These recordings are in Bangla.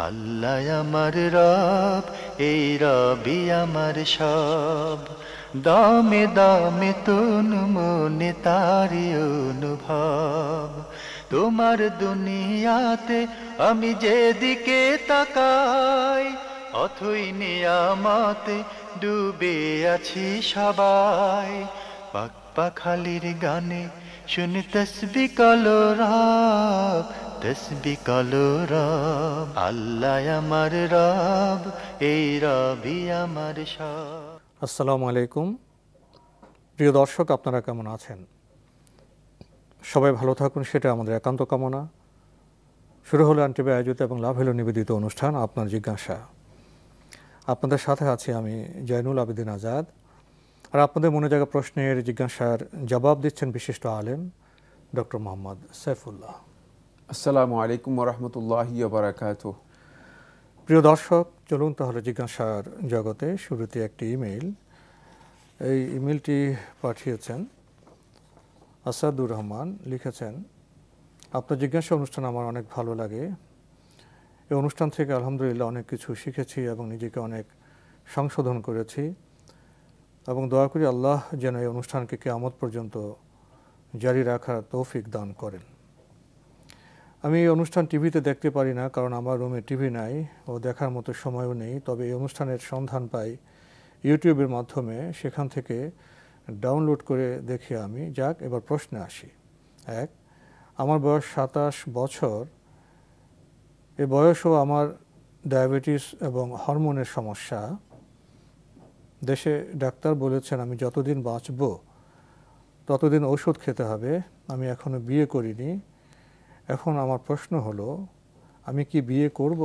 আল্লাহ আমার রব, এই রবি আমার সব। দামে দামে তন মনে তারি অনুভব। তোমার দুনিয়াতে আমি যেদিকে তাকাই, অথই নিয়ামতে ডুবে আছি সবাই। পাক পাখালির গানে শুনি তসবিহ কলো রব, তসবিহ কলো রব। আল্লাহ আমার রব, এই রবি আমার সব। আসসালামু আলাইকুম প্রিয় দর্শক, আপনারা কেমন আছেন? সবাই ভালো থাকুন, সেটা আমাদের একান্ত কামনা। শুরু হলো আনটিভি আয়োজিত এবং লাভ হলো নিবেদিত অনুষ্ঠান আপনার জিজ্ঞাসা। আপনাদের সাথে আছি আমি জয়নুল আবেদিন আজাদ। আর আপনাদের মনে জায়গা প্রশ্নের জিজ্ঞাসার জবাব দিচ্ছেন বিশিষ্ট আলেম ডক্টর মোহাম্মদ সাইফুল্লাহ। আসসালামু আলাইকুম ওরহমতুল্লাহি ওয়া বারাকাতুহু। প্রিয় দর্শক, চলুন তাহলে জিজ্ঞাসার জগতে। শুরুতে একটি ইমেইল। এই ইমেলটি পাঠিয়েছেন আসাদুর রহমান। লিখেছেন, আপনার জিজ্ঞাসা অনুষ্ঠান আমার অনেক ভালো লাগে। এই অনুষ্ঠান থেকে আলহামদুলিল্লাহ অনেক কিছু শিখেছি এবং নিজেকে অনেক সংশোধন করেছি, এবং দয়া করি আল্লাহ যেন এই অনুষ্ঠানকে কিয়ামত পর্যন্ত জারি রাখার তৌফিক দান করেন। আমি এই অনুষ্ঠান টিভিতে দেখতে পারি না, কারণ আমার রুমে টিভি নাই ও দেখার মতো সময়ও নেই। তবে এই অনুষ্ঠানের সন্ধান পাই ইউটিউবের মাধ্যমে, সেখান থেকে ডাউনলোড করে দেখি আমি। যাক, এবার প্রশ্নে আসি। এক, আমার বয়স 27 বছর। এ বয়সও আমার ডায়াবেটিস এবং হরমোনের সমস্যা। দেশে ডাক্তার বলেছেন আমি যতদিন বাঁচব ততদিন ওষুধ খেতে হবে। আমি এখনো বিয়ে করিনি। এখন আমার প্রশ্ন হলো, আমি কি বিয়ে করব?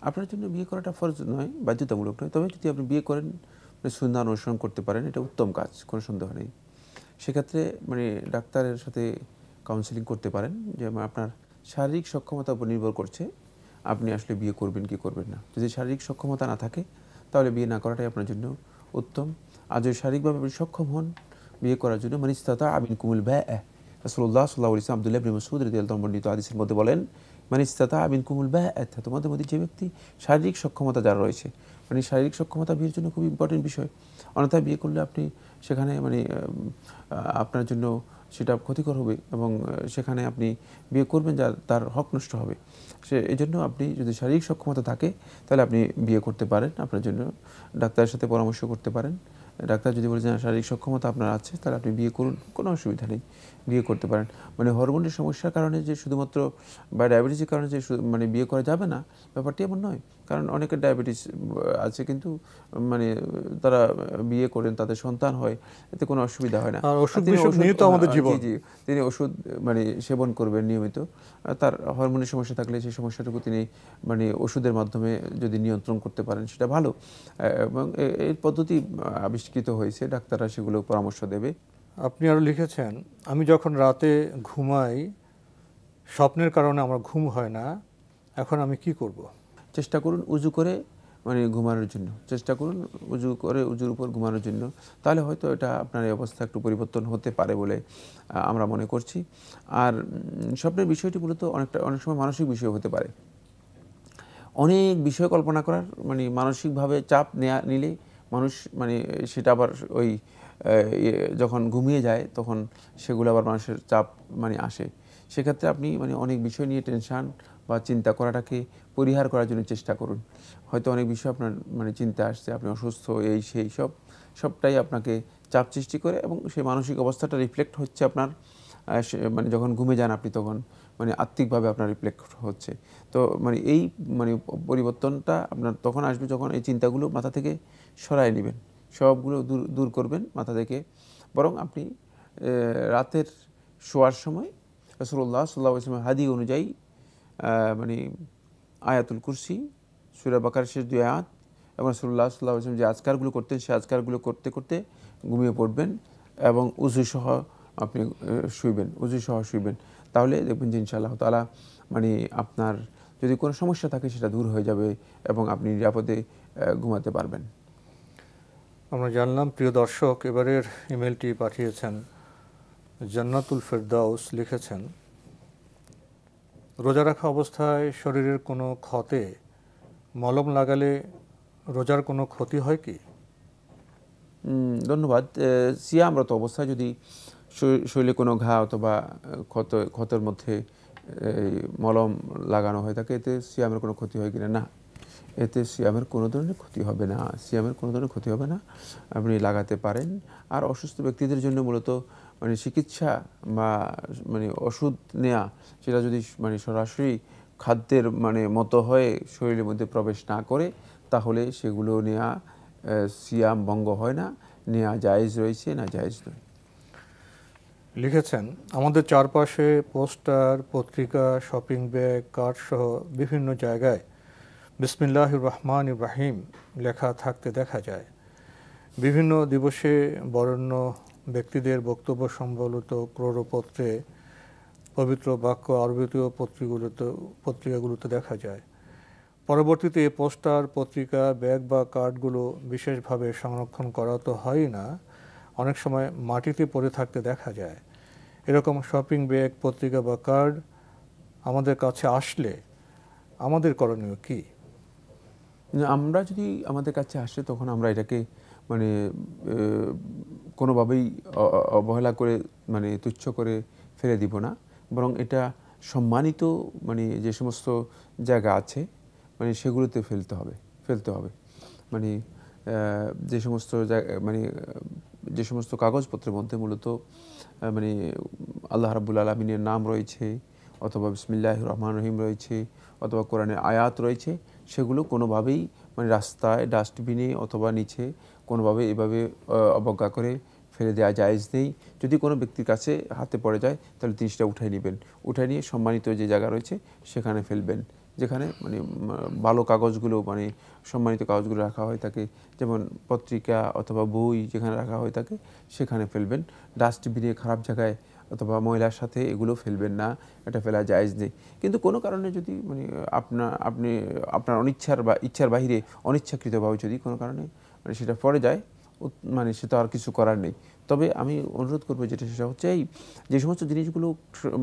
আপনার জন্য বিয়ে করাটা ফরজ নয়, বাধ্যতামূলক নয়। তবে যদি আপনি বিয়ে করেন, সুন্নাহ অনুসরণ করতে পারেন, এটা উত্তম কাজ, কোনো সন্দেহ নেই। সেক্ষেত্রে ডাক্তারের সাথে কাউন্সিলিং করতে পারেন যে আপনার শারীরিক সক্ষমতার উপর নির্ভর করছে আপনি আসলে বিয়ে করবেন কি করবেন না। যদি শারীরিক সক্ষমতা না থাকে তাহলে বিয়ে না করাটাই আপনার জন্য উত্তম। আর যদি শারীরিকভাবে আপনি সক্ষম হন বিয়ে করার জন্য, মান ইসতাতা মিনকুমুল বাআ, রাসূলুল্লাহ সাল্লাল্লাহু আলাইহি ওয়াসাল্লাম আব্দুল্লাহ ইবনে মাসউদ রাদিয়াল্লাহু আনহু বর্ণিত হাদিসের মধ্যে বলেন, মান ইসতাতা মিনকুমুল বাআ, তোমাদের মধ্যে যে ব্যক্তি শারীরিক সক্ষমতা যার রয়েছে, শারীরিক সক্ষমতা বিয়ের জন্য খুব ইম্পর্টেন্ট বিষয়। অন্যথায় বিয়ে করলে আপনি সেখানে আপনার জন্য সেটা ক্ষতিকর হবে এবং সেখানে আপনি বিয়ে করবেন যা তার হক নষ্ট হবে। এই জন্য আপনি যদি শারীরিক সক্ষমতা থাকে তাহলে আপনি বিয়ে করতে পারেন। আপনার জন্য ডাক্তারের সাথে পরামর্শ করতে পারেন। ডাক্তার যদি বলে যে শারীরিক সক্ষমতা আপনার আছে তাহলে আপনি বিয়ে করুন, কোনো অসুবিধা নেই, বিয়ে করতে পারেন। হরমোনের সমস্যার কারণে যে শুধুমাত্র বা ডায়াবেটিসের কারণে যে বিয়ে করা যাবে না, ব্যাপারটি এমন নয়। কারণ অনেকের ডায়াবেটিস আছে কিন্তু তারা বিয়ে করেন, তাদের সন্তান হয়, এতে কোনো অসুবিধা হয় না। তিনি ওষুধ সেবন করবেন নিয়মিত। তার হরমোনের সমস্যা থাকলে সেই সমস্যাটুকু তিনি ওষুধের মাধ্যমে যদি নিয়ন্ত্রণ করতে পারেন সেটা ভালো। এবং এই পদ্ধতি আবিষ্কৃত হয়েছে, ডাক্তাররা সেগুলো পরামর্শ দেবে। আপনি আরও লিখেছেন, আমি যখন রাতে ঘুমাই স্বপ্নের কারণে আমার ঘুম হয় না, এখন আমি কি করব? চেষ্টা করুন উজু করে ঘুমানোর জন্য, চেষ্টা করুন উজু করে উজুর উপর ঘুমানোর জন্য। তাহলে হয়তো এটা আপনার এই অবস্থা একটু পরিবর্তন হতে পারে বলে আমরা মনে করছি। আর স্বপ্নের বিষয়টি মূলত অনেক সময় মানসিক বিষয় হতে পারে। অনেক বিষয় কল্পনা করার মানসিকভাবে চাপ নিলে মানুষ সেটা আবার ওই যখন ঘুমিয়ে যায় তখন সেগুলো আবার মানুষের চাপ আসে। সেক্ষেত্রে আপনি অনেক বিষয় নিয়ে টেনশান বা চিন্তা করাটাকে পরিহার করার জন্য চেষ্টা করুন। হয়তো অনেক বিষয় আপনার চিন্তা আসছে, আপনি অসুস্থ, এই সেই সবটাই আপনাকে চাপ সৃষ্টি করে এবং সেই মানসিক অবস্থাটা রিফ্লেক্ট হচ্ছে আপনার যখন ঘুমে যান আপনি তখন আত্মিকভাবে আপনার রিফ্লেক্ট হচ্ছে। তো এই পরিবর্তনটা আপনার তখন আসবে যখন এই চিন্তাগুলো মাথা থেকে সরায় নেবেন, সবগুলো দূর করবেন মাথা থেকে। বরং আপনি রাতের শোয়ার সময় রাসূলুল্লাহ সাল্লাল্লাহু আলাইহি ওয়াসাল্লাম হাদিস অনুযায়ী আয়াতুল কুরসি, সূরা বাকারার শেষ 2 আয়াত এবং রাসূলুল্লাহ সাল্লাল্লাহু আলাইহি ওয়াসাল্লাম যে আজকারগুলো করতেন সেই আজকারগুলো করতে করতে ঘুমিয়ে পড়বেন এবং উযু সহ আপনি শুইবেন। তাহলে দেখবেন যে ইনশাআল্লাহ তাআলা আপনার যদি কোনো সমস্যা থাকে সেটা দূর হয়ে যাবে এবং আপনি নিরাপদে ঘুমাতে পারবেন। আমরা জানলাম। প্রিয় দর্শক, এবারের ইমেলটি পাঠিয়েছেন জান্নাতুল ফেরদাউস। লিখেছেন, রোজা রাখা অবস্থায় শরীরের কোনো ক্ষতে মলম লাগালে রোজার কোনো ক্ষতি হয় কি? ধন্যবাদ। সিয়ামরত অবস্থায় যদি শরীরে কোনো ঘা অথবা ক্ষতের মধ্যে মলম লাগানো হয়ে থাকে, এতে সিয়ামের কোনো ক্ষতি হয় কিনা? না, এতে সিয়ামের কোনো ধরনের ক্ষতি হবে না। সিয়ামের কোনো ধরনের ক্ষতি হবে না, আপনি লাগাতে পারেন। আর অসুস্থ ব্যক্তিদের জন্য মূলত মানে চিকিৎসা বা মানে ওষুধ নেওয়া, সেটা যদি মানে সরাসরি খাদ্যের মানে মতো হয়ে শরীরের মধ্যে প্রবেশ না করে, তাহলে সেগুলো নেওয়া সিয়াম ভঙ্গ হয় না, নেওয়া জায়েজ রয়েছে, না জায়েজ নয়। লিখেছেন, আমাদের চারপাশে পোস্টার, পত্রিকা, শপিং ব্যাগ, কার্ড সহ বিভিন্ন জায়গায় বিসমিল্লাহির রহমানির রহিম লেখা থাকতে দেখা যায়। বিভিন্ন দিবসে বরেণ্য ব্যক্তিদের বক্তব্য সম্বলিত ক্রোড়পত্রে পবিত্র বাক্য আরবিতীয় পত্রিকাগুলোতে দেখা যায়। পরবর্তীতে পোস্টার, পত্রিকা, ব্যাগ বা কার্ডগুলো বিশেষভাবে সংরক্ষণ করা তো হয়ই না, অনেক সময় মাটিতে পড়ে থাকতে দেখা যায়। এরকম শপিং ব্যাগ, পত্রিকা বা কার্ড আমাদের কাছে আসলে আমাদের করণীয় কি? আমরা যদি আমাদের কাছে আসে, তখন আমরা এটাকে মানে কোনোভাবেই অবহেলা করে মানে তুচ্ছ করে ফেলে দিব না, বরং এটা সম্মানিত মানে যে সমস্ত জায়গা আছে মানে সেগুলোতে ফেলতে হবে। মানে যে সমস্ত মানে যে সমস্ত কাগজপত্রের মধ্যে মূলত মানে আল্লাহ রাব্বুল আলামিনের নাম রয়েছে, অথবা বিসমিল্লাহির রহমানির রহিম রয়েছে, অথবা কোরআনের আয়াত রয়েছে, সেগুলো কোনোভাবেই মানে রাস্তায়, ডাস্টবিনে অথবা নিচে কোনোভাবে এভাবে অবজ্ঞা করে ফেলে দেওয়া জায়েজ নেই। যদি কোনো ব্যক্তির কাছে হাতে পড়ে যায়, তাহলে তিনি সেটা উঠাই নেবেন, উঠাই নিয়ে সম্মানিত যে জায়গা রয়েছে সেখানে ফেলবেন, যেখানে মানে ভালো কাগজগুলো মানে সম্মানিত কাগজগুলো রাখা হয় থাকে, যেমন পত্রিকা অথবা বই যেখানে রাখা হয়ে থাকে সেখানে ফেলবেন। ডাস্টবিনে, খারাপ জায়গায় অথবা ময়লার সাথে এগুলো ফেলবেন না, এটা ফেলা জায়েজ নেই। কিন্তু কোনো কারণে যদি মানে আপনার অনিচ্ছার বা ইচ্ছার বাহিরে অনিচ্ছাকৃতভাবে যদি কোনো কারণে মানে সেটা পড়ে যায়, মানে সেটা আর কিছু করার নেই। তবে আমি অনুরোধ করবো যেটা, সেটা হচ্ছে এই যে সমস্ত জিনিসগুলো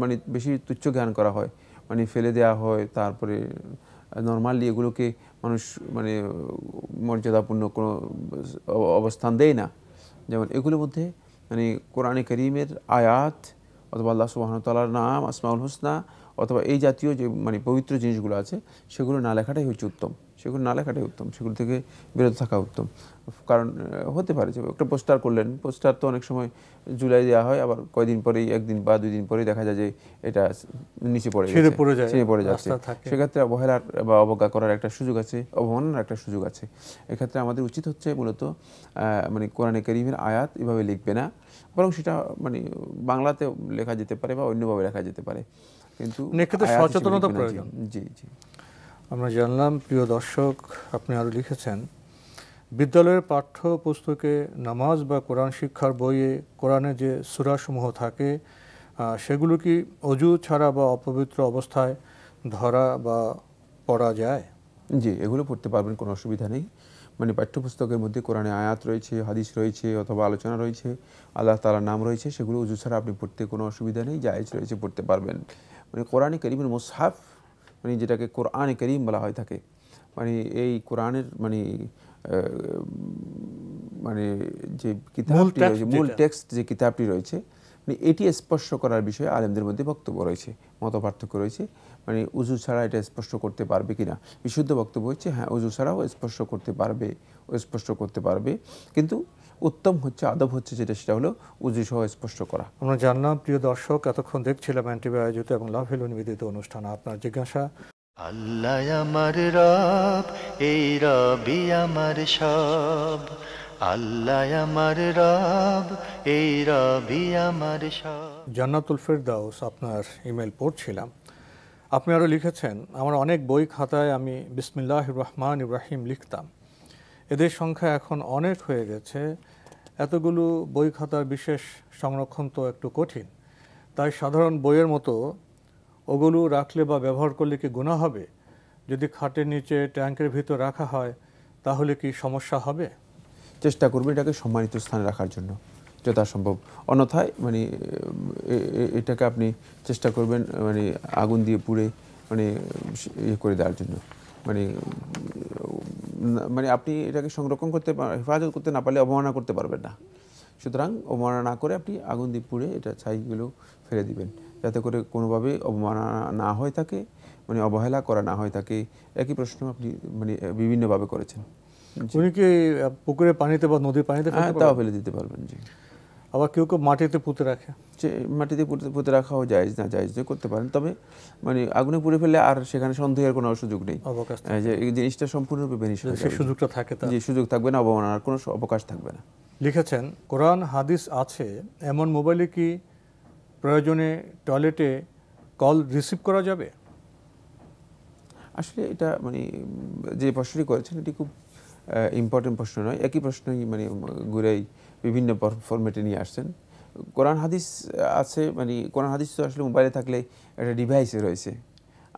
মানে বেশি তুচ্ছ জ্ঞান করা হয়, মানে ফেলে দেওয়া হয়, তারপরে নর্মালি এগুলোকে মানুষ মানে মর্যাদাপূর্ণ কোনো অবস্থান দেয় না, যেমন এগুলোর মধ্যে মানে কোরআনে কারীমের আয়াত অথবা আল্লাহ সুবহানাহু ওয়া তাআলার নাম, আসমাউল হুসনা অথবা এই জাতীয় যে মানে পবিত্র জিনিসগুলো আছে, সেগুলো না লেখাটাই হচ্ছে উত্তম। সেগুলো না লেখাটাই উত্তম, সেগুলো থেকে বিরত থাকা উত্তম। কারণ হতে পারে যে একটা পোস্টার করলেন, পোস্টার তো অনেক সময় ঝুলাই দেওয়া হয়, আবার কয়দিন পরেই, একদিন বা 2 দিন পরেই দেখা যায় যে এটা নিচে ছিঁড়ে পড়ে যাচ্ছে। সেক্ষেত্রে অবহেলার বা অবজ্ঞা করার একটা সুযোগ আছে, অবমাননার একটা সুযোগ আছে। এক্ষেত্রে আমাদের উচিত হচ্ছে মূলত মানে কোরআনে কারীমের আয়াত এভাবে লিখবে না, বরং সেটা মানে বাংলাতে লেখা যেতে পারে বা অন্যভাবে লেখা যেতে পারে, কিন্তু সচেতনতা প্রয়োজন। জি জি, আমরা জানলাম। প্রিয় দর্শক, আপনি আরও লিখেছেন, বিদ্যালয়ের পাঠ্য পুস্তকে নামাজ বা কোরআন শিক্ষার বইয়ে কোরআনে যে সূরাসমূহ থাকে, সেগুলো কি অজু ছাড়া বা অপবিত্র অবস্থায় ধরা বা পড়া যায়? জি, এগুলো পড়তে পারবেন, কোনো অসুবিধা নেই। মানে পাঠ্যপুস্তকের মধ্যে কোরআনে আয়াত রয়েছে, হাদিস রয়েছে, অথবা আলোচনা রয়েছে, আল্লাহ তাআলার নাম রয়েছে, সেগুলো ওযু ছাড়া আপনি পড়তে কোনো অসুবিধা নেই, জায়েজ রয়েছে, পড়তে পারবেন। মানে কোরআনে কারীমের মুসহাফ, মানে যেটাকে কোরআনে কারীম বলা হয় থাকে, মানে এই কোরআনের মানে মানে যে কিতাবটি রয়েছে, মূল টেক্সট যে কিতাবটি রয়েছে, মানে এটি স্পর্শ করার বিষয়ে আলেমদের মধ্যে বক্তব্য রয়েছে, মত পার্থক্য রয়েছে। মানে উজু ছাড়া এটা স্পর্শ করতে পারবে কিনা। বিশুদ্ধ বক্তব্য হচ্ছে হ্যাঁ, উজু ছাড়াও স্পর্শ করতে পারবে, ও স্পর্শ করতে পারবে, কিন্তু উত্তম হচ্ছে, আদব হচ্ছে যেটা, সেটা হলো উজু সহ স্পর্শ করা। আমরা জানলাম। প্রিয় দর্শক, এতক্ষণ দেখছিলাম এনটিভি আয়োজিত এবং লাভেল নিবেদিত অনুষ্ঠান আপনার জিজ্ঞাসা। আল্লাহ আমার রব, এই রবি আমার সব। আল্লাহ আমার রব, এই রবি আমার সব। জান্নাতুল ফেরদাউস আপনার ইমেল পড়ছিলাম। আপনি আরও লিখেছেন, আমার অনেক বই খাতায় আমি বিসমিল্লাহির রহমানির রহিম লিখতাম। এদের সংখ্যা এখন অনেক হয়ে গেছে। এতগুলো বই খাতার বিশেষ সংরক্ষণ তো একটু কঠিন। তাই সাধারণ বইয়ের মতো ওগুলো রাখলে বা ব্যবহার করলে কি গুনাহ হবে? যদি খাটের নিচে, ট্যাঙ্কের ভিতর রাখা হয়, তাহলে কি সমস্যা হবে? চেষ্টা করবেন এটাকে সম্মানিত স্থানে রাখার জন্য যথাসম্ভব। অন্যথায় মানে এটাকে আপনি চেষ্টা করবেন মানে আগুন দিয়ে পুড়ে মানে ইয়ে করে দেওয়ার জন্য, মানে মানে আপনি এটাকে সংরক্ষণ করতে হেফাজত করতে না পারলে অবমাননা করতে পারবেন না। সুতরাং অবমাননা না করে আপনি আগুন দিয়ে পুড়ে এটা ছাইগুলো ফেলে দিবেন, যাতে করে কোনোভাবে অবমাননা না হয়ে থাকে, মানে অবহেলা করা না হয় থাকে। একই প্রশ্ন আপনি মানে বিভিন্নভাবে করেছেন। উনি কি পুকুরে পানিতে বা নদীর পানিতে তাও ফেলে দিতে পারবেন। জি। আবার কেউ কেউ মাটিতে পুঁতে রাখে, যে মাটিতে পুঁতে রাখাও জায়েজ না, জায়েজ করতে পারেন, তবে মানে আগুনে পুড়ে ফেললে আর সেখানে সন্দেহের কোনো সুযোগ নেই, যে এই জিনিসটা সম্পূর্ণরূপে বেনিশ হয়ে যাবে, সুযোগটা থাকে, যে সুযোগ থাকবে না, অবমাননার কোনো অবকাশ থাকবে না। লিখেছেন কোরআন হাদিস আছে এমন মোবাইলে কি প্রয়োজনে টয়লেটে কল রিসিভ করা যাবে? আসলে এটা মানে যে প্রশ্নটি করেছেন এটি খুব ইম্পর্টেন্ট প্রশ্ন নয়, একই প্রশ্নই মানে ঘুরেই বিভিন্ন ফরম্যাটে নিয়ে আসছেন। কোরআন হাদিস আছে, মানে কোরআন হাদিস তো আসলে মোবাইলে থাকলে একটা ডিভাইসে রয়েছে,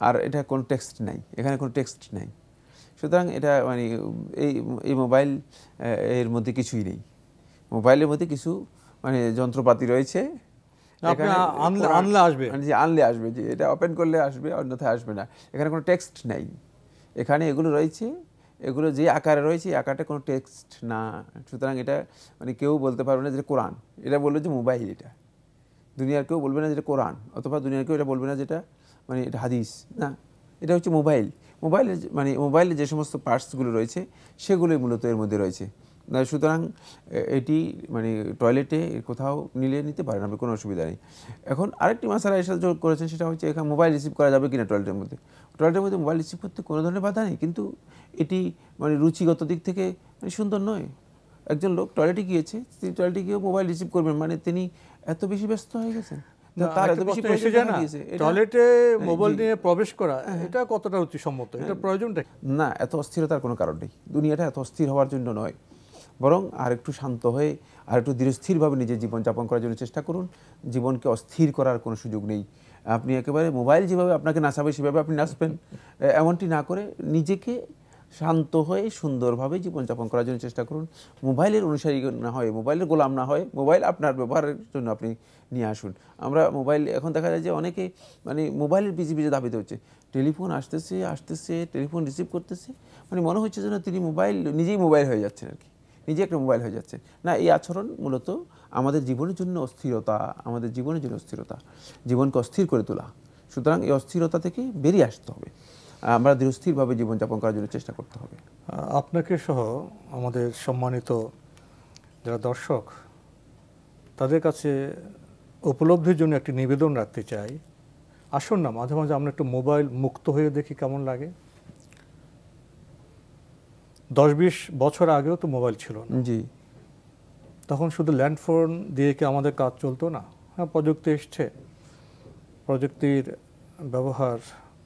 আর এটা কোনো টেক্সট নাই, এখানে কোনো টেক্সট নাই। সুতরাং এটা মানে এই মোবাইল এর মধ্যে কিছুই নেই, মোবাইলের মধ্যে কিছু মানে যন্ত্রপাতি রয়েছে, আনলে আসবে, মানে যে আনলে আসবে, যে এটা ওপেন করলে আসবে, অন্যথায় আসবে না। এখানে কোনো টেক্সট নাই, এখানে এগুলো রয়েছে, এগুলো যে আকারে রয়েছে এই আকারটা কোনো টেক্সট না। সুতরাং এটা মানে কেউ বলতে পারবে না যে কোরআন, এটা বলবে যে মোবাইল, এটা দুনিয়ার কেউ বলবে না যেটা কোরআন, অথবা দুনিয়ার কেউ এটা বলবে না যেটা মানে এটা হাদিস, না, এটা হচ্ছে মোবাইল। মোবাইলের মানে মোবাইলে যে সমস্ত পার্টসগুলো রয়েছে সেগুলোই মূলত এর মধ্যে রয়েছে। সুতরাং এটি মানে টয়লেটে কোথাও নিতে পারেন আপনি, কোনো অসুবিধা নেই। এখন আরেকটি মাসালা এর সাথে যোগ করেছেন, সেটা হচ্ছে এখানে মোবাইল রিসিভ করা যাবে কিনা টয়লেটের মধ্যে। টয়লেটের মধ্যে মোবাইল রিসিভ করতে কোনো ধরনের বাধা নেই, কিন্তু এটি মানে রুচিগত দিক থেকে মানে সুন্দর নয়। একজন লোক টয়লেটে গিয়েছে, তিনি টয়লেটে গিয়েও মোবাইল রিসিভ করবেন, মানে তিনি এত বেশি ব্যস্ত হয়ে গেছেন, তার এত বেশি টয়লেটে মোবাইল নিয়ে প্রবেশ করা, এটা কতটা রুচিসম্মত, এটা প্রয়োজনটা না। এত অস্থিরতার কোনো কারণ নেই, দুনিয়াটা এত অস্থির হওয়ার জন্য নয়, বরং আর একটু শান্ত হয়ে আর একটু ধীরস্থিরভাবে নিজের জীবনযাপন করার জন্য চেষ্টা করুন। জীবনকে অস্থির করার কোনো সুযোগ নেই। আপনি একেবারে মোবাইল যেভাবে আপনাকে নাচাবে সেভাবে আপনি নাচবেন, এমনটি না করে নিজেকে শান্ত হয়ে সুন্দরভাবে জীবনযাপন করার জন্য চেষ্টা করুন। মোবাইলের অনুসারী না হয়, মোবাইলের গোলাম না হয়, মোবাইল আপনার ব্যবহারের জন্য আপনি নিয়ে আসুন। আমরা মোবাইল এখন দেখা যায় যে অনেকে মানে মোবাইলের পিছিয়ে দাবিতে হচ্ছে, টেলিফোন আসতেছে টেলিফোন রিসিভ করতেছে, মানে মনে হচ্ছে যেন তিনি নিজেই মোবাইল হয়ে যাচ্ছেন আর কি, নিজে একটা মোবাইল হয়ে যাচ্ছে। না, এই আচরণ মূলত আমাদের জীবনের জন্য অস্থিরতা, আমাদের জীবনের জন্য অস্থিরতা, জীবনকে অস্থির করে তোলা। সুতরাং এই অস্থিরতা থেকে বেরিয়ে আসতে হবে, আমরা ধীরস্থিরভাবে জীবনযাপন করার জন্য চেষ্টা করতে হবে। আপনাকে সহ আমাদের সম্মানিত যারা দর্শক, তাদের কাছে উপলব্ধির জন্য একটি নিবেদন রাখতে চাই। আসুন না মাঝে মাঝে আমরা একটু মোবাইল মুক্ত হয়ে দেখি কেমন লাগে। 10-20 বছর আগেও তো মোবাইল ছিল না। জি। তখন শুধু ল্যান্ডফোন দিয়ে কি আমাদের কাজ চলতো না? হ্যাঁ, প্রযুক্তি এসছে, প্রযুক্তির ব্যবহার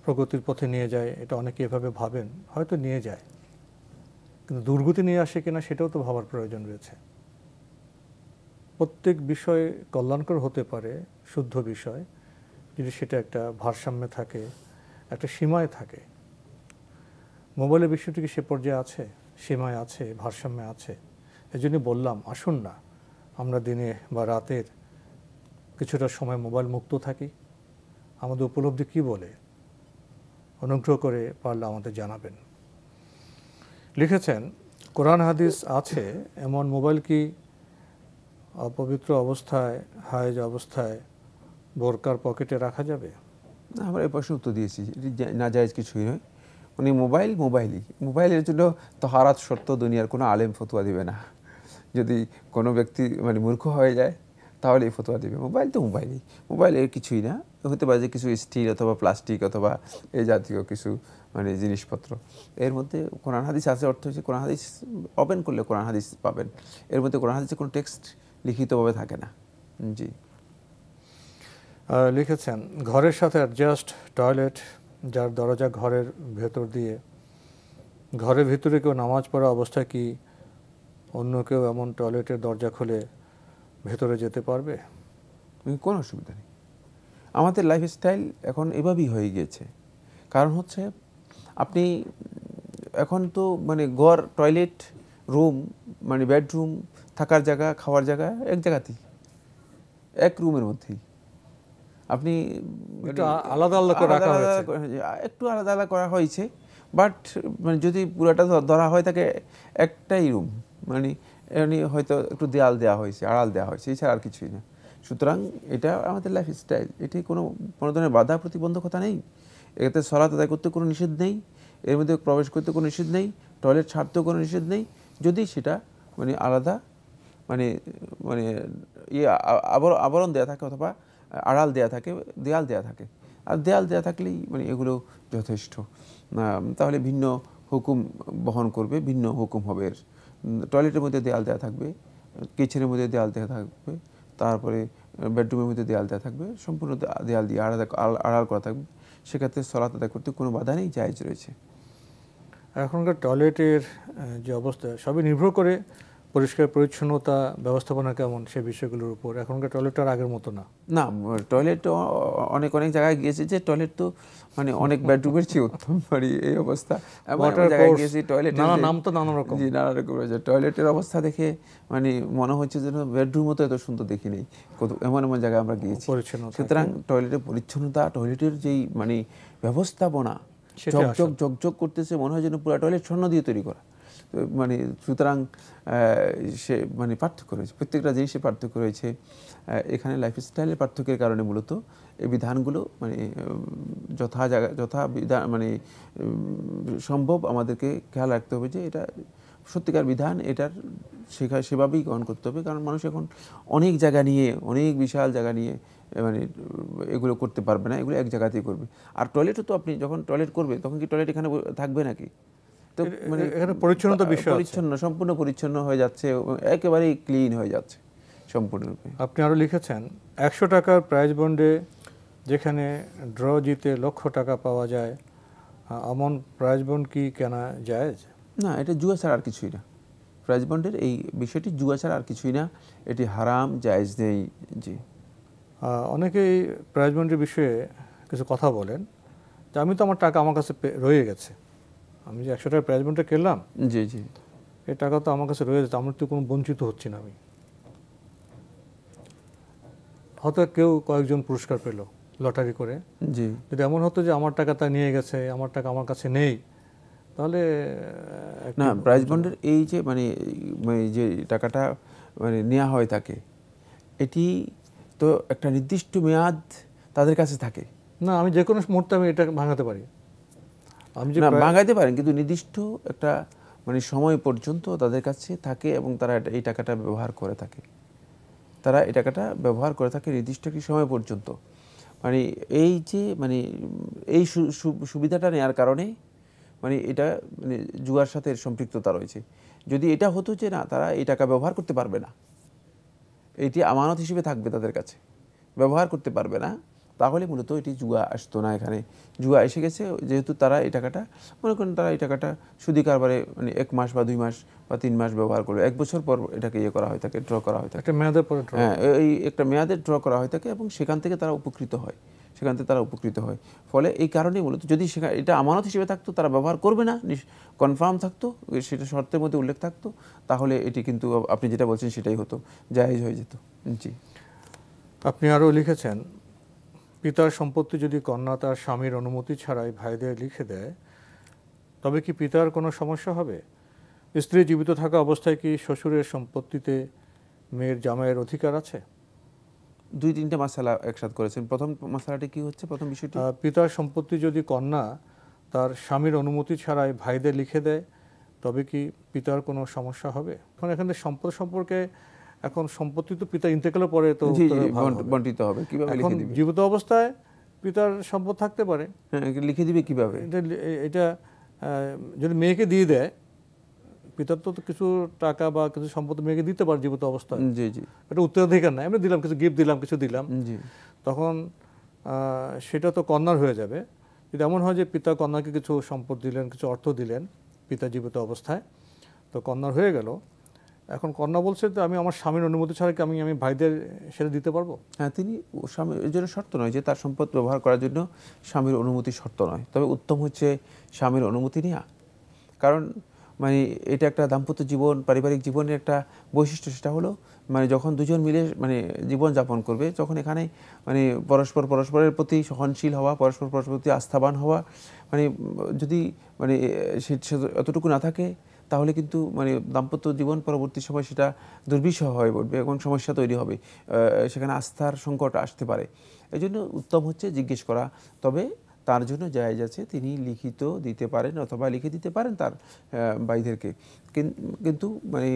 প্রগতির পথে নিয়ে যায়, এটা অনেকে এভাবে ভাবেন, হয়তো নিয়ে যায়, কিন্তু দুর্গতি নিয়ে আসে কিনা সেটাও তো ভাবার প্রয়োজন রয়েছে। প্রত্যেক বিষয় কল্যাণকর হতে পারে, শুদ্ধ বিষয়, যদি সেটা একটা ভারসাম্যে থাকে, একটা সীমায় থাকে। মোবাইলের বিষয়টি কি সে পর্যায়ে আছে, সীমায় আছে, ভারসাম্যে আছে? এজন্য বললাম, আসুন না আমরা দিনে বা রাতের কিছুটা সময় মোবাইল মুক্ত থাকি। আমাদের উপলব্ধি কি বলে অনুগ্রহ করে পারলে আমাদের জানাবেন। লিখেছেন কোরআন হাদিস আছে এমন মোবাইল কি অপবিত্র অবস্থায়, হায়েজ অবস্থায় বোরকার পকেটে রাখা যাবে? আমরা এই প্রশ্ন উত্তর দিয়েছি, এটি নাজায়েজ কিছুই নয়। মানে মোবাইলের জন্য তহারাত শর্ত দুনিয়ার কোনো আলেম ফতোয়া দিবে না। যদি কোনো ব্যক্তি মানে মূর্খ হয়ে যায় তাহলে এই ফতোয়া দিবে। মোবাইল তো মোবাইলের কিছুই না, হতে পারে যে কিছু স্টিল অথবা প্লাস্টিক অথবা এই জাতীয় কিছু মানে জিনিসপত্র। এর মধ্যে কোরআন হাদিস আছে, অর্থ হচ্ছে কোরআন হাদিস ওপেন করলে কোরআন হাদিস পাবেন, এর মধ্যে কোরআন হাদিসের কোনো টেক্সট লিখিতভাবে থাকে না। জি। লিখেছেন ঘরের সাথে অ্যাডজাস্ট টয়লেট, যার দরজা ঘরের ভেতর দিয়ে, ঘরের ভিতরে কেউ নামাজ পড়া অবস্থায় কি অন্য কেউ এমন টয়লেটের দরজা খুলে ভেতরে যেতে পারবে? কোনো অসুবিধা নেই। আমাদের লাইফস্টাইল এখন এভাবেই হয়ে গিয়েছে। কারণ হচ্ছে আপনি এখন তো মানে ঘর, টয়লেট, রুম, মানে বেডরুম, থাকার জায়গা, খাওয়ার জায়গা এক জায়গাতেই, এক রুমের মধ্যেই। আপনি একটু আলাদা আলাদা করে রাখা হয়েছে। একটু আলাদা আলাদা করা হয়েছে, বাট মানে যদি পুরোটা ধরা হয় থাকে একটাই রুম, মানে এমনি হয়তো একটু দেয়াল দেওয়া হয়েছে, আড়াল দেওয়া হয়েছে, এছাড়া আর কিছুই না। সুতরাং এটা আমাদের লাইফস্টাইল, এটি কোনো ধরনের বাধা প্রতিবন্ধকতা নেই। এতে সালাত আদায় করতে কোনো নিষেধ নেই, এর মধ্যে প্রবেশ করতে কোনো নিষেধ নেই, টয়লেট ছাড়তেও কোনো নিষেধ নেই, যদি সেটা মানে আলাদা মানে মানে ইয়ে আবরণ দেওয়া থাকে অথবা আড়াল দেওয়া থাকে, দেয়াল দেওয়া থাকে। আর দেয়াল দেওয়া থাকলেই মানে এগুলো যথেষ্ট। তাহলে ভিন্ন হুকুম বহন করবে, ভিন্ন হুকুম হবে এর। টয়লেটের মধ্যে দেয়াল দেওয়া থাকবে, কিচেনের মধ্যে দেয়াল দেওয়া থাকবে, তারপরে বেডরুমের মধ্যে দেয়াল দেওয়া থাকবে, সম্পূর্ণ দেয়াল দিয়ে আড়াল করা থাকবে, সেক্ষেত্রে সালাত আদায় করতে কোনো বাধা নেই, জায়েজ রয়েছে। এখনকার টয়লেটের যে অবস্থা সবই নির্ভর করে পরিষ্কার পরিচ্ছন্নতা ব্যবস্থাপনা কেমন সেই বিষয়গুলোর উপর। এখনকার টয়লেট আর আগের মতো না। না, টয়লেট অনেক জায়গায় গিয়েছে যে টয়লেট তো মানে অনেক বেডরুমের চেয়ে উত্তম, মানে এই অবস্থা। জায়গায় গিয়েছি টয়লেটের নাম তো নানা রকম, জি নানা রকম রয়েছে। টয়লেটের অবস্থা দেখে মানে মনে হচ্ছে যেন বেডরুমও তো এত সুন্দর দেখি নেই, এমন এমন জায়গায় আমরা গিয়েছি। সুতরাং টয়লেটের পরিচ্ছন্নতা, টয়লেটের যেই মানে ব্যবস্থাপনা, ঝকঝক করতেছে, মনে হয় যেন পুরো টয়লেট স্বর্ণ দিয়ে তৈরি করা। মানে সুতরাং সে মানে পার্থক্য রয়েছে, প্রত্যেকটা জিনিসের পার্থক্য রয়েছে। এখানে লাইফস্টাইলের পার্থক্যের কারণে মূলত এই বিধানগুলো মানে যথা বিধান মানে সম্ভব আমাদেরকে খেয়াল রাখতে হবে যে এটা সত্যিকার বিধান, এটার সেভাবেই গ্রহণ করতে হবে। কারণ মানুষ এখন অনেক জায়গা নিয়ে, অনেক বিশাল জায়গা নিয়ে মানে এগুলো করতে পারবে না, এগুলো এক জায়গাতেই করবে। আর টয়লেটও তো আপনি যখন টয়লেট করবে তখন কি টয়লেট এখানে থাকবে নাকি? তো মানে পরিচ্ছন্নতা বিষয়, সম্পূর্ণ পরিচ্ছন্ন হয়ে যাচ্ছে, একেবারেই ক্লিন হয়ে যাচ্ছে সম্পূর্ণরূপে। আপনি আরও লিখেছেন 100 টাকার প্রাইজ বন্ডে যেখানে ড্র জিতে লক্ষ টাকা পাওয়া যায়, এমন প্রাইজ বন্ড কি কেনা জায়েজ? না, এটা জুয়া ছাড়া আর কিছুই না। প্রাইজ বন্ডের এই বিষয়টি জুয়া ছাড়া আর কিছুই না, এটি হারাম, জায়েজ নেই। জি, অনেকেই প্রাইজ বন্ডের বিষয়ে কিছু কথা বলেন যে আমি তো আমার টাকা আমার কাছে রয়ে গেছে, আমি যে 100 টাকার প্রাইজ বন্ডটা কিনলাম, জি জি, এই টাকা তো আমার কাছে রয়ে যাচ্ছে, আমার তো কোনো বঞ্চিত হচ্ছি না। আমি হয়তো কেউ কয়েকজন পুরস্কার পেল লটারি করে, জি, যদি এমন হতো যে আমার টাকা তা নিয়ে গেছে, আমার টাকা আমার কাছে নেই, তাহলে না, প্রাইজ বন্ডের এই যে মানে যে টাকাটা মানে নেওয়া হয় থাকে, এটি তো একটা নির্দিষ্ট মেয়াদ তাদের কাছে থাকে না। আমি যে কোনো মুহূর্তে আমি এটা ভাঙাতে পারি, আমি যে ভাঙাতে পারেন, কিন্তু নির্দিষ্ট একটা মানে সময় পর্যন্ত তাদের কাছে থাকে এবং তারা এই টাকাটা ব্যবহার করে থাকে। তারা এই টাকাটা ব্যবহার করে থাকে নির্দিষ্ট একটি সময় পর্যন্ত। মানে এই যে মানে এই সুবিধাটা নেওয়ার কারণে মানে এটা মানে জুয়ার সাথে সম্পৃক্ততা রয়েছে। যদি এটা হতো যে না, তারা এই টাকা ব্যবহার করতে পারবে না, এটি আমানত হিসেবে থাকবে তাদের কাছে, ব্যবহার করতে পারবে না, তাহলে মূলত এটি জুয়া আসতো না। এখানে জুয়া এসে গেছে যেহেতু তারা এই টাকাটা মনে করেন তারা এই টাকাটা সুদি কারবারে মানে 1 মাস বা 2 মাস বা 3 মাস ব্যবহার করলো, 1 বছর পর এটাকে ইয়ে করা হয় থাকে, ড্র করা হয় থাকে, একটা মেয়াদের পরে, হ্যাঁ এই একটা মেয়াদের ড্র করা হয় থাকে এবং সেখান থেকে তারা উপকৃত হয়, ফলে এই কারণেই মূলত যদি এটা আমানত হিসেবে থাকতো, তারা ব্যবহার করবে না, কনফার্ম থাকতো, সেটা শর্তের মধ্যে উল্লেখ থাকতো, তাহলে এটি কিন্তু আপনি যেটা বলছেন সেটাই হতো, জায়েজ হয়ে যেত। জি, আপনি আরও লিখেছেন পিতার সম্পত্তি যদি কন্যা তার স্বামীর অনুমতি ছাড়াই ভাইদের লিখে দেয়, তবে কি পিতার কোনো সমস্যা হবে? স্ত্রী জীবিত থাকা অবস্থায় কি শ্বশুরের সম্পত্তিতে মেয়ের জামাইয়ের অধিকার আছে? 2-3টা মাসালা একসাথে করেছেন। প্রথম মাসালাটি কি হচ্ছে? প্রথম বিষয়টি, পিতার সম্পত্তি যদি কন্যা তার স্বামীর অনুমতি ছাড়াই ভাইদের লিখে দেয়, তবে কি পিতার কোনো সমস্যা হবে? এখন এখানে সম্পদ সম্পর্কে, এখন সম্পত্তি তো পিতা ইন্তেকালের পরে তো বন্টিত হবে, কিভাবে লিখে দিবে? জীবিত অবস্থায় পিতার সম্পদ থাকতে পারে, হ্যাঁ, লিখে দিবে কিভাবে? এটা যদি মেয়েকে দিয়ে দেয়, পিতার তো কিছু টাকা বা কিছু সম্পদ মেয়েকে দিতে পারে জীবিত অবস্থায়। জি জি, এটা উত্তরাধিকার না, এমনি দিলাম, কিছু গিফট দিলাম, কিছু দিলাম, জি, তখন সেটা তো কন্যার হয়ে যাবে। যদি এমন হয় যে পিতা কন্যাকে কিছু সম্পদ দিলেন, কিছু অর্থ দিলেন পিতা জীবিত অবস্থায়, তো কন্যার হয়ে গেল। এখন কন্যা বলছে যে আমি আমার স্বামীর অনুমতি ছাড়া কি আমি ভাইদের সেটা দিতে পারবো? হ্যাঁ, তিনি স্বামীর এর জন্য শর্ত নয় যে তার সম্পদ ব্যবহার করার জন্য স্বামীর অনুমতি শর্ত নয়, তবে উত্তম হচ্ছে স্বামীর অনুমতি নেওয়া। কারণ মানে এটা একটা দাম্পত্য জীবন, পারিবারিক জীবনের একটা বৈশিষ্ট্য, সেটা হলো মানে যখন দুজন মিলে মানে জীবন যাপন করবে, যখন এখানে মানে পরস্পরের প্রতি সহনশীল হওয়া, পরস্পরের প্রতি আস্থাবান হওয়া, মানে যদি মানে এতটুকু না থাকে তাহলে কিন্তু মানে দাম্পত্য জীবন পরবর্তী সময় সেটা দুর্বিষহ হয়ে পড়বে এবং সমস্যা তৈরি হবে, সেখানে আস্থার সংকট আসতে পারে। এই জন্য উত্তম হচ্ছে জিজ্ঞেস করা। তবে তার জন্য জায়েজ আছে, তিনি লিখিত দিতে পারেন অথবা লিখে দিতে পারেন তার ভাইদেরকে। কিন্তু মানে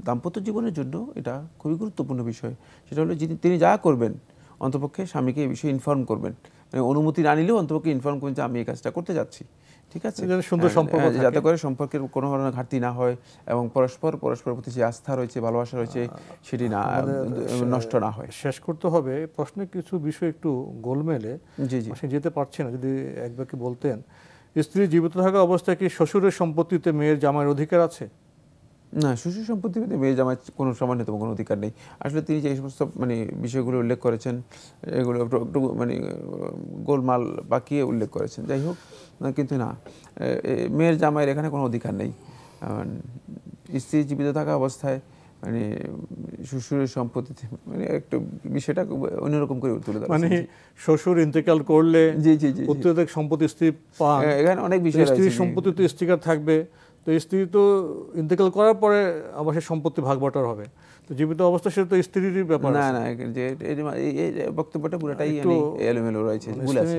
দাম্পত্য জীবনের জন্য এটা খুবই গুরুত্বপূর্ণ বিষয়। সেটা হলো তিনি যা করবেন অন্তপক্ষে স্বামীকে এই বিষয়ে ইনফর্ম করবেন, মানে অনুমতি না নিলেও অন্তপক্ষে ইনফর্ম করবেন যে আমি এই কাজটা করতে যাচ্ছি, ঠিক আছে, সুন্দর সম্পর্ক, যাতে করে সম্পর্কের কোনো ধরনের ঘাটতি না হয় এবং পরস্পরের প্রতি যে আস্থা রয়েছে, ভালোবাসা রয়েছে, সেটি না নষ্ট না হয়। শেষ করতে হবে, প্রশ্নে কিছু বিষয় একটু গোলমেলে যেতে পারছে না, যদি একবারকে বলতেন, স্ত্রী জীবিত থাকা অবস্থায় কি শ্বশুরের সম্পত্তিতে মেয়ের জামাইয়ের অধিকার আছে? না, শ্বশুর সম্পত্তিতে মেয়ে জামাই কোনো সমান্যতম কোনো অধিকার নেই। আসলে তিনি যে সমস্ত মানে বিষয়গুলো উল্লেখ করেছেন এগুলো একটু মানে গোলমাল বাকিয়ে উল্লেখ করেছেন, যাই হোক, কিন্তু না, মেয়ের জামাইয়ের এখানে কোনো অধিকার নেই। স্ত্রী জীবিত থাকা অবস্থায় মানে শ্বশুরের সম্পত্তিতে মানে একটু বিষয়টা অন্যরকম করে তুলে ধরা, মানে শ্বশুর ইন্তেকাল করলে উত্তরাধিকার সম্পত্তি স্ত্রী পান, এখানে অনেক বিষয়, স্ত্রীর সম্পত্তিতে স্ত্রীকার থাকবে, তো স্ত্রী তো ইন্তেকাল করার পরে আবার সে সম্পত্তি ভাগ বাটোয়ারা হবে, তো জীবিত অবস্থা সেটা তো স্ত্রীরই ব্যাপার। না না, যে এই বক্তব্যটা পুরোটাই এলোমেলো রয়েছে,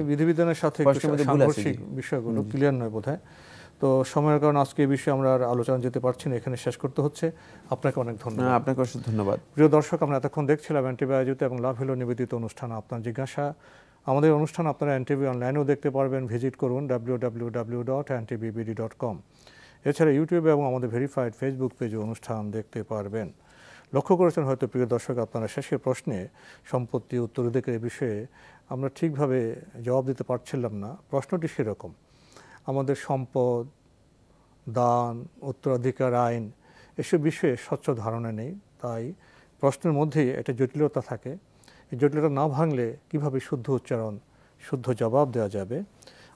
বিধিবিধানের সাথে সাংঘর্ষিক বিষয়গুলো ক্লিয়ার নয় বোধহয়। তো সময়ের কারণে আজকে এই বিষয়ে আমরা আর আলোচনা যেতে পারছি না, এখানে শেষ করতে হচ্ছে। আপনাকে অনেক ধন্যবাদ। আপনাকে অনেক ধন্যবাদ। প্রিয় দর্শক, আমরা এতক্ষণ দেখছিলাম এনটিভি আয়োজিত এবং লাভ হলো নিবেদিত অনুষ্ঠান আপনার জিজ্ঞাসা। আমাদের অনুষ্ঠান আপনারা এনটিভি অনলাইনেও দেখতে পারবেন, ভিজিট করুন www.ntvbd.com। এছাড়া ইউটিউবে এবং আমাদের ভেরিফাইড ফেসবুক পেজে অনুষ্ঠান দেখতে পারবেন। লক্ষ্য করেছেন হয়তো প্রিয় দর্শক, আপনারা শেষের প্রশ্নে সম্পত্তি উত্তরাধিকারের বিষয়ে আমরা ঠিকভাবে জবাব দিতে পারছিলাম না। প্রশ্নটি সেরকম, আমাদের সম্পদ, দান, উত্তরাধিকার আইন এসব বিষয়ে স্বচ্ছ ধারণা নেই, তাই প্রশ্নের মধ্যেই একটা জটিলতা থাকে। এই জটিলতা না ভাঙলে কিভাবে শুদ্ধ উচ্চারণ, শুদ্ধ জবাব দেওয়া যাবে।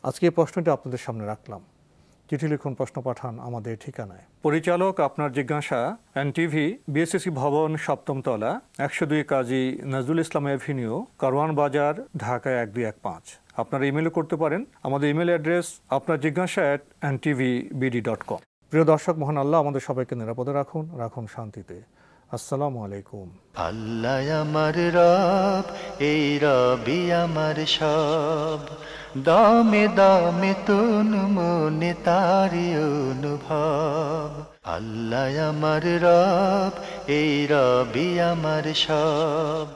আজকে এই প্রশ্নটি আপনাদের সামনে রাখলাম। চিঠি লিখুন, প্রশ্ন পাঠান আমাদের ঠিকানায়। পরিচালক আপনার জিজ্ঞাসা, এনটিভি, বিএসসি ভবন, 7ম তলা, 102 কাজী নজরুল ইসলাম এভিনিউ, কারওয়ান বাজার, ঢাকা 1215। আপনারা ইমেলও করতে পারেন। আমাদের ইমেল অ্যাড্রেস আপনার জিজ্ঞাসা @ntvbd.com। প্রিয় দর্শক, মহান আল্লাহ আমাদের সবাইকে নিরাপদে রাখুন, রাখুন শান্তিতে। আসসালামু আলাইকুম। আল্লাহ আমার রব, এই রবি আমার সব, দামে দামে তুন মনে তারি অনুভব। আল্লাহ আমার রব, এই রবি আমার সব।